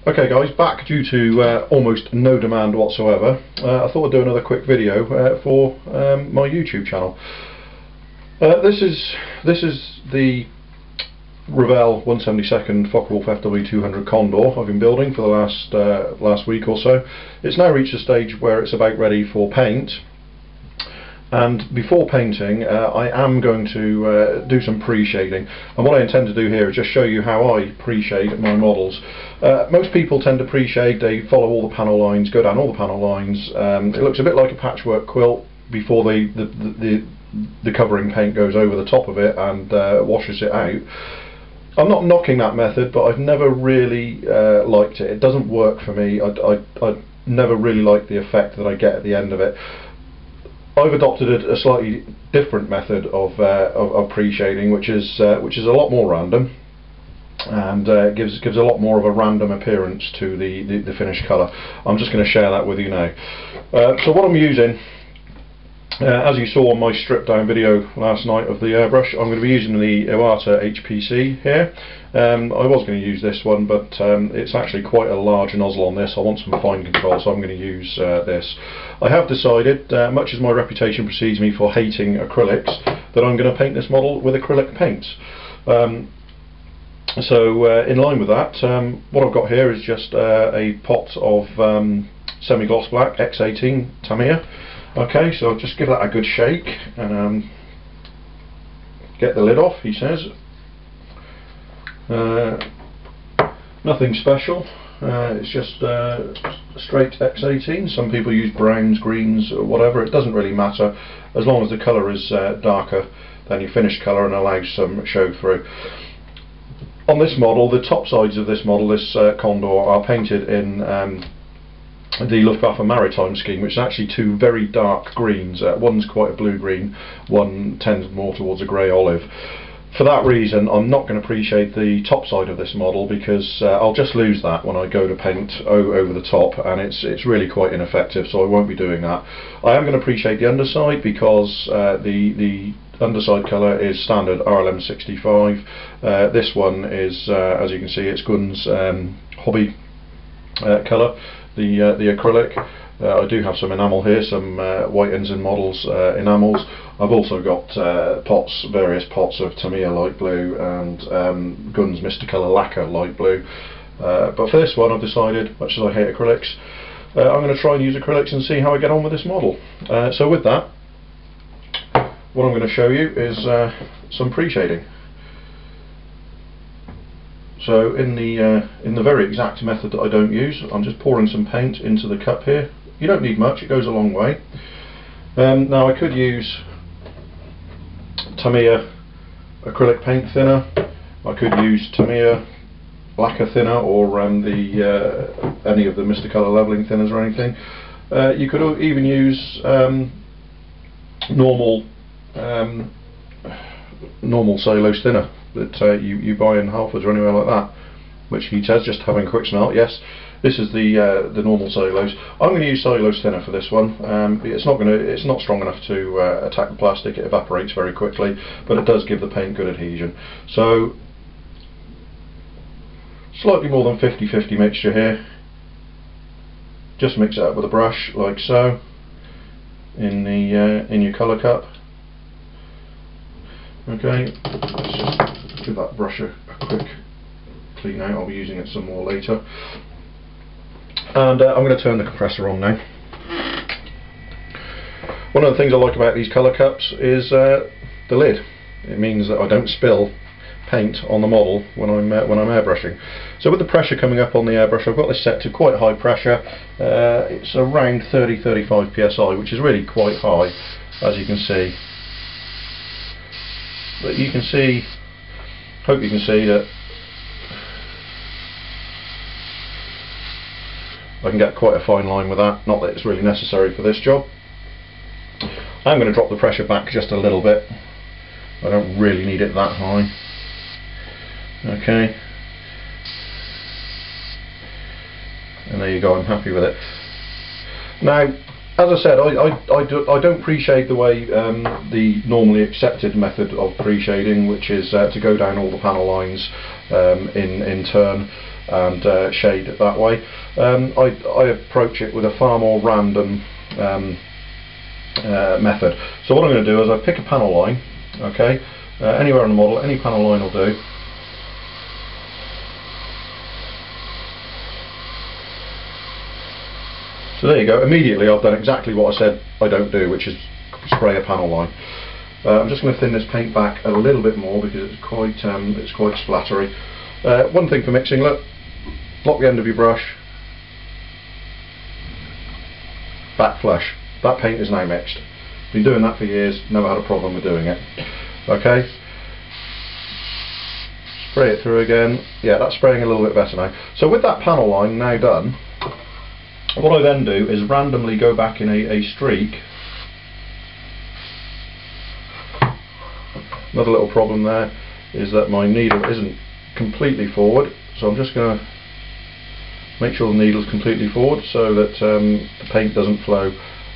Okay guys, back due to almost no demand whatsoever. I thought I'd do another quick video for my YouTube channel. This is the Revell 1/72 Focke-Wulf FW200 Condor I've been building for the last week or so. It's now reached a stage where it's about ready for paint. And before painting, I am going to do some pre-shading, and what I intend to do here is just show you how I pre-shade my models. Most people tend to pre-shade, they follow all the panel lines, go down all the panel lines. It looks a bit like a patchwork quilt before the covering paint goes over the top of it and washes it out. I'm not knocking that method, but I've never really liked it. It doesn't work for me. I never really like the effect that I get at the end of it. I've adopted a slightly different method of pre-shading, which is a lot more random, and gives a lot more of a random appearance to the finished colour. I'm just going to share that with you now. So what I'm using, as you saw on my stripped down video last night of the airbrush, I'm going to be using the Iwata HPC here. I was going to use this one, but it's actually quite a large nozzle on this. I want some fine control, so I'm going to use this. I have decided, much as my reputation precedes me for hating acrylics, that I'm going to paint this model with acrylic paints. So in line with that, what I've got here is just a pot of semi-gloss black X18 Tamiya. Okay, so I'll just give that a good shake and get the lid off, he says. Nothing special, it's just straight X18. Some people use browns, greens, or whatever. It doesn't really matter as long as the colour is darker than your finished colour and allows some show through. On this model, the top sides of this model, this Condor, are painted in the Luftwaffe Maritime scheme, which is actually two very dark greens. One's quite a blue green, one tends more towards a grey olive. For that reason, I'm not going to pre-shade the top side of this model, because I'll just lose that when I go to paint over the top, and it's really quite ineffective, so I won't be doing that. I am going to pre-shade the underside, because the underside colour is standard RLM 65. This one is, as you can see, it's Gunn's hobby colour, the acrylic. I do have some enamel here, some white Ensign models enamels. I've also got various pots of Tamiya light blue and Gunn's Mysticolour lacquer light blue. But for this one, I've decided, much as I hate acrylics, I'm going to try and use acrylics and see how I get on with this model. So with that, what I'm going to show you is some pre-shading. So in the very exact method that I don't use, I'm just pouring some paint into the cup here. You don't need much, it goes a long way. Now I could use Tamiya acrylic paint thinner, I could use Tamiya lacquer thinner, or any of the Mysticolour levelling thinners or anything. You could even use normal cellulose thinner that you buy in Halfords or anywhere like that, which he says, just having a quick smell, yes, this is the normal cellulose. I'm going to use cellulose thinner for this one. It's not strong enough to attack the plastic. It evaporates very quickly, but it does give the paint good adhesion. So slightly more than 50-50 mixture here. Just mix it up with a brush like so in your colour cup. Okay, let's just give that brush a quick clean out. I'll be using it some more later. And I'm going to turn the compressor on now. One of the things I like about these colour cups is the lid. It means that I don't spill paint on the model when I'm airbrushing. So with the pressure coming up on the airbrush, I've got this set to quite high pressure. It's around 30-35 psi, which is really quite high, as you can see. But you can see, hope you can see that I can get quite a fine line with that. Not that it's really necessary for this job. I'm going to drop the pressure back just a little bit. I don't really need it that high. Okay. And there you go, I'm happy with it. Now, as I said, I don't pre-shade the way the normally accepted method of pre-shading, which is to go down all the panel lines in turn. and shade it that way. I approach it with a far more random method. So what I'm going to do is I pick a panel line, okay, anywhere on the model, any panel line will do. So there you go, immediately I've done exactly what I said I don't do, which is spray a panel line. I'm just going to thin this paint back a little bit more because it's quite splattery. One thing for mixing, look, lock the end of your brush, back flush. That paint is now mixed. Been doing that for years, never had a problem with doing it. Okay, spray it through again. Yeah, that's spraying a little bit better now. So with that panel line now done, what I then do is randomly go back in a streak. Another little problem there is that my needle isn't completely forward, so I'm just going to make sure the needle's completely forward so that the paint doesn't flow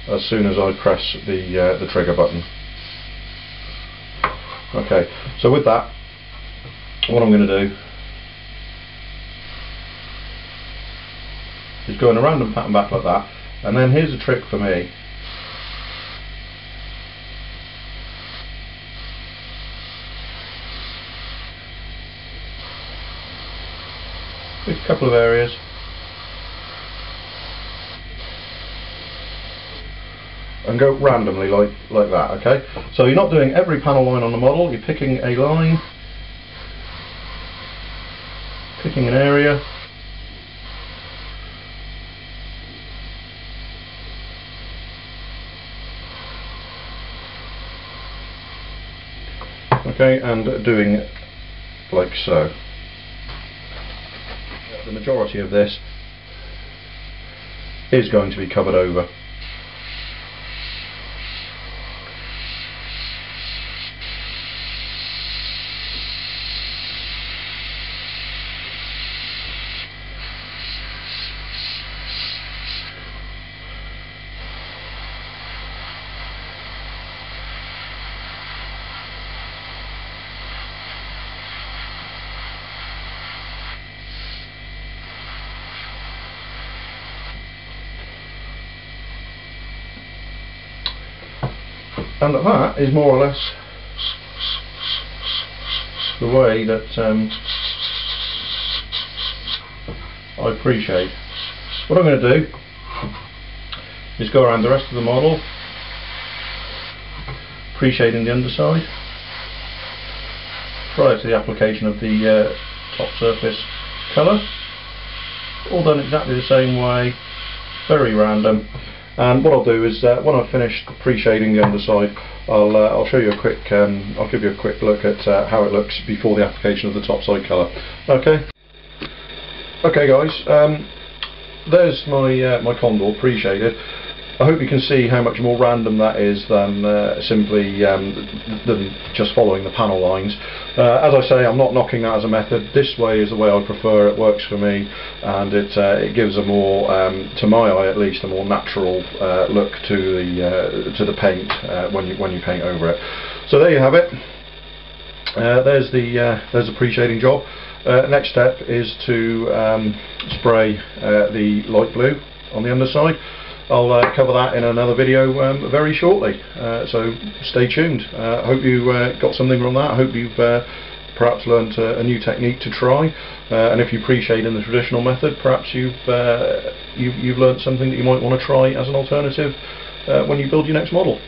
as soon as I press the trigger button. Okay, so with that, what I'm going to do is go in a random pattern back like that, and then here's a trick for me. Pick a couple of areas, and go randomly like that, okay? So you're not doing every panel line on the model, you're picking a line, picking an area, okay, and doing it like so. The majority of this is going to be covered over. And that is more or less the way that I Preshade. What I'm going to do is go around the rest of the model, Preshading the underside prior to the application of the top surface colour. All done exactly the same way, very random. And what I'll do is when I've finished pre-shading the underside, I'll show you a quick, I'll give you a quick look at how it looks before the application of the topside colour. Okay. Okay, guys. There's my my Condor pre-shaded. I hope you can see how much more random that is than simply than just following the panel lines. As I say, I'm not knocking that as a method. This way is the way I prefer. It works for me, and it gives a more, to my eye at least, a more natural look to the paint when you paint over it. So there you have it. There's the pre-shading job. Next step is to spray the light blue on the underside. I'll cover that in another video very shortly, so stay tuned. I hope you got something from that. I hope you've perhaps learnt a new technique to try, and if you pre-shade in the traditional method, perhaps you've learnt something that you might want to try as an alternative when you build your next model.